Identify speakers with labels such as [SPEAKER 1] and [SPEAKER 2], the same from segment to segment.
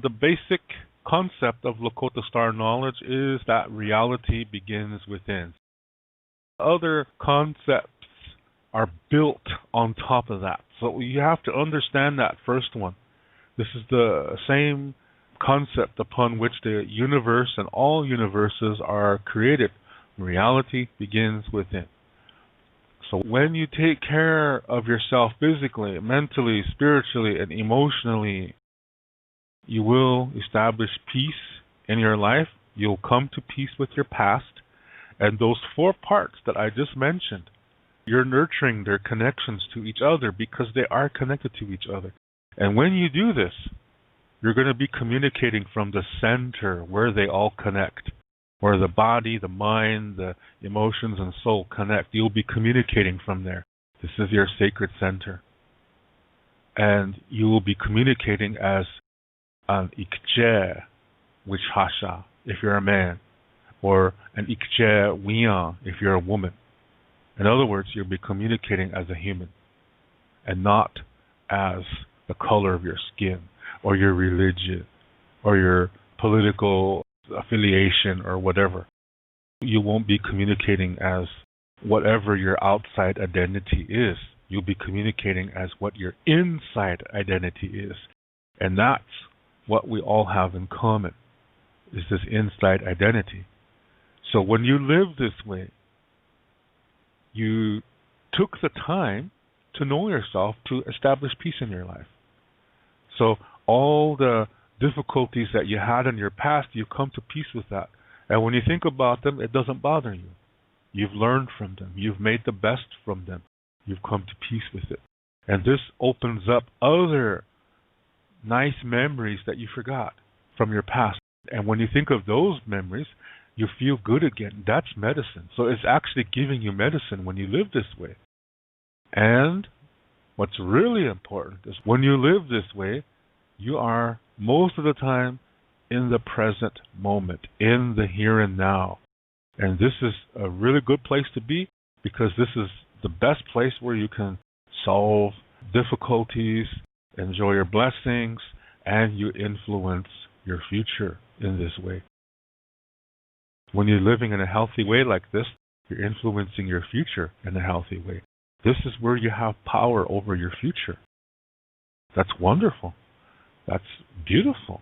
[SPEAKER 1] The basic concept of Lakota Star knowledge is that reality begins within. Other concepts are built on top of that. So you have to understand that first one. This is the same concept upon which the universe and all universes are created. Reality begins within. So when you take care of yourself physically, mentally, spiritually, and emotionally, you will establish peace in your life. You'll come to peace with your past. And those four parts that I just mentioned, you're nurturing their connections to each other because they are connected to each other. And when you do this, you're going to be communicating from the center where they all connect, where the body, the mind, the emotions, and soul connect. You'll be communicating from there. This is your sacred center. And you will be communicating as an ikje Wichasha if you're a man, or an ikje Wian if you're a woman. In other words, you'll be communicating as a human and not as the color of your skin or your religion or your political affiliation or whatever. You won't be communicating as whatever your outside identity is. You'll be communicating as what your inside identity is. And that's what we all have in common, is this inside identity. So when you live this way, you took the time to know yourself to establish peace in your life. So all the difficulties that you had in your past, you come to peace with that. And when you think about them, it doesn't bother you. You've learned from them. You've made the best from them. You've come to peace with it. And this opens up other nice memories that you forgot from your past. And when you think of those memories, you feel good again. That's medicine. So it's actually giving you medicine when you live this way. And what's really important is when you live this way, you are most of the time in the present moment, in the here and now. And this is a really good place to be because this is the best place where you can solve difficulties, enjoy your blessings, and you influence your future in this way. When you're living in a healthy way like this, you're influencing your future in a healthy way. This is where you have power over your future. That's wonderful. That's beautiful.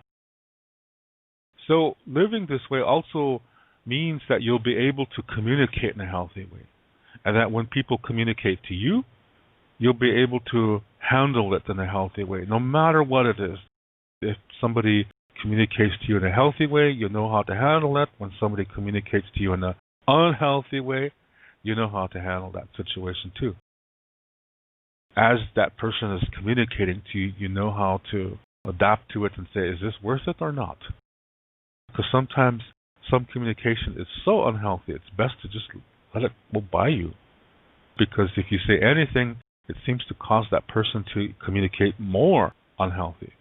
[SPEAKER 1] So living this way also means that you'll be able to communicate in a healthy way. And that when people communicate to you, you'll be able to handle it in a healthy way, no matter what it is. If somebody communicates to you in a healthy way, you know how to handle it. When somebody communicates to you in an unhealthy way, you know how to handle that situation too. As that person is communicating to you, you know how to adapt to it and say, is this worth it or not? Because sometimes some communication is so unhealthy, it's best to just let it go by you. Because if you say anything, it seems to cause that person to communicate more unhealthy.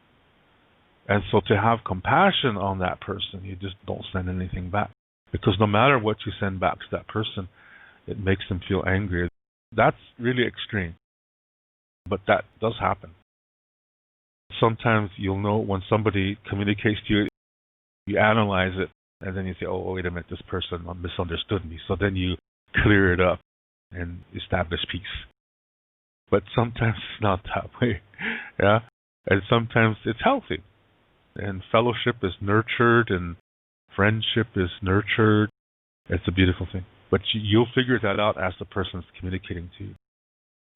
[SPEAKER 1] And so to have compassion on that person, you just don't send anything back. Because no matter what you send back to that person, it makes them feel angry. That's really extreme. But that does happen. Sometimes you'll know when somebody communicates to you, you analyze it, and then you say, oh, wait a minute, this person misunderstood me. So then you clear it up and establish peace. But sometimes it's not that way. Yeah? And sometimes it's healthy. And fellowship is nurtured and friendship is nurtured. It's a beautiful thing. But you'll figure that out as the person's communicating to you.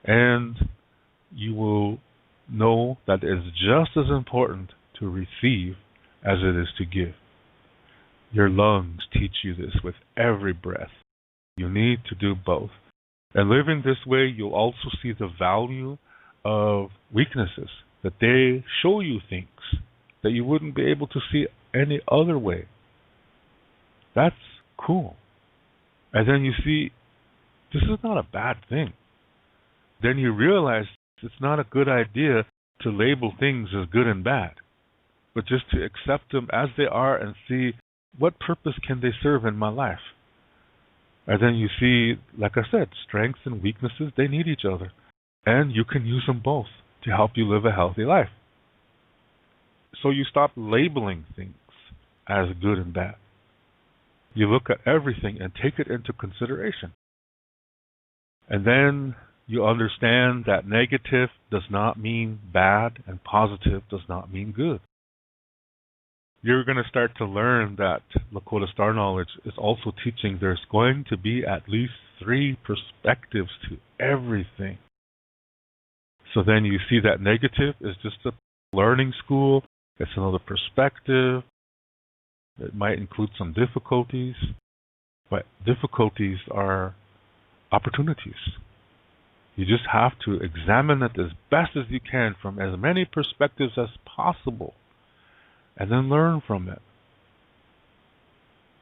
[SPEAKER 1] And you will know that it's just as important to receive as it is to give. Your lungs teach you this with every breath. You need to do both. And living this way, you'll also see the value of weaknesses, that they show you things that you wouldn't be able to see any other way. That's cool. And then you see, this is not a bad thing. Then you realize it's not a good idea to label things as good and bad, but just to accept them as they are and see what purpose can they serve in my life. And then you see, like I said, strengths and weaknesses, they need each other. And you can use them both to help you live a healthy life. So you stop labeling things as good and bad. You look at everything and take it into consideration. And then you understand that negative does not mean bad and positive does not mean good. You're going to start to learn that Lakota Star Knowledge is also teaching there's going to be at least 3 perspectives to everything. So then you see that negative is just a learning school. It's another perspective. It might include some difficulties, but difficulties are opportunities. You just have to examine it as best as you can from as many perspectives as possible and then learn from it.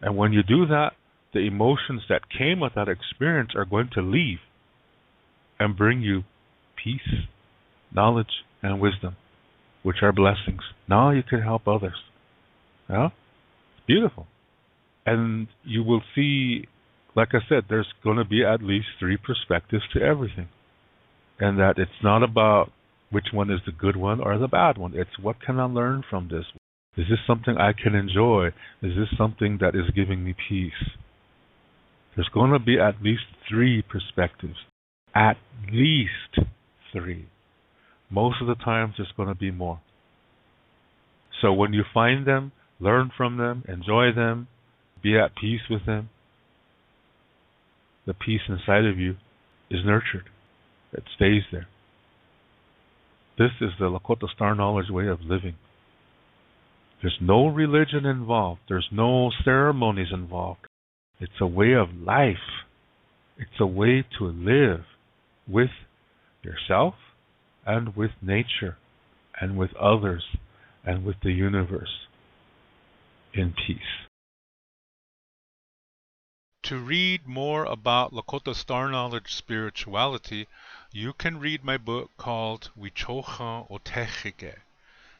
[SPEAKER 1] And when you do that, the emotions that came with that experience are going to leave and bring you peace, knowledge, and wisdom, which are blessings. Now you can help others. Yeah? It's beautiful. And you will see, like I said, there's going to be at least 3 perspectives to everything. And that it's not about which one is the good one or the bad one. It's what can I learn from this? Is this something I can enjoy? Is this something that is giving me peace? There's going to be at least 3 perspectives. At least 3. Most of the times there's going to be more. So when you find them, learn from them, enjoy them, be at peace with them, the peace inside of you is nurtured. It stays there. This is the Lakota Star Knowledge way of living. There's no religion involved. There's no ceremonies involved. It's a way of life. It's a way to live with yourself and with nature and with others and with the universe in peace. To read more about Lakota Star Knowledge spirituality, you can read my book called Wicoh'an o Techike.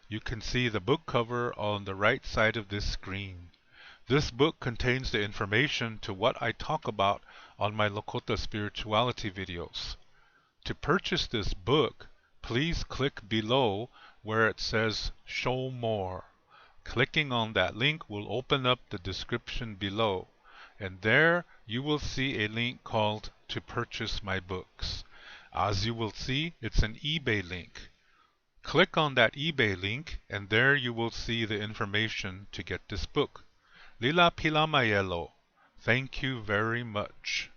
[SPEAKER 1] You can see the book cover on the right side of this screen. This book contains the information to what I talk about on my Lakota spirituality videos. To purchase this book, please click below where it says Show More. Clicking on that link will open up the description below, and there you will see a link called To Purchase My Books. As you will see, it's an eBay link. Click on that eBay link, and there you will see the information to get this book. Lila Pila Mayelo. Thank you very much.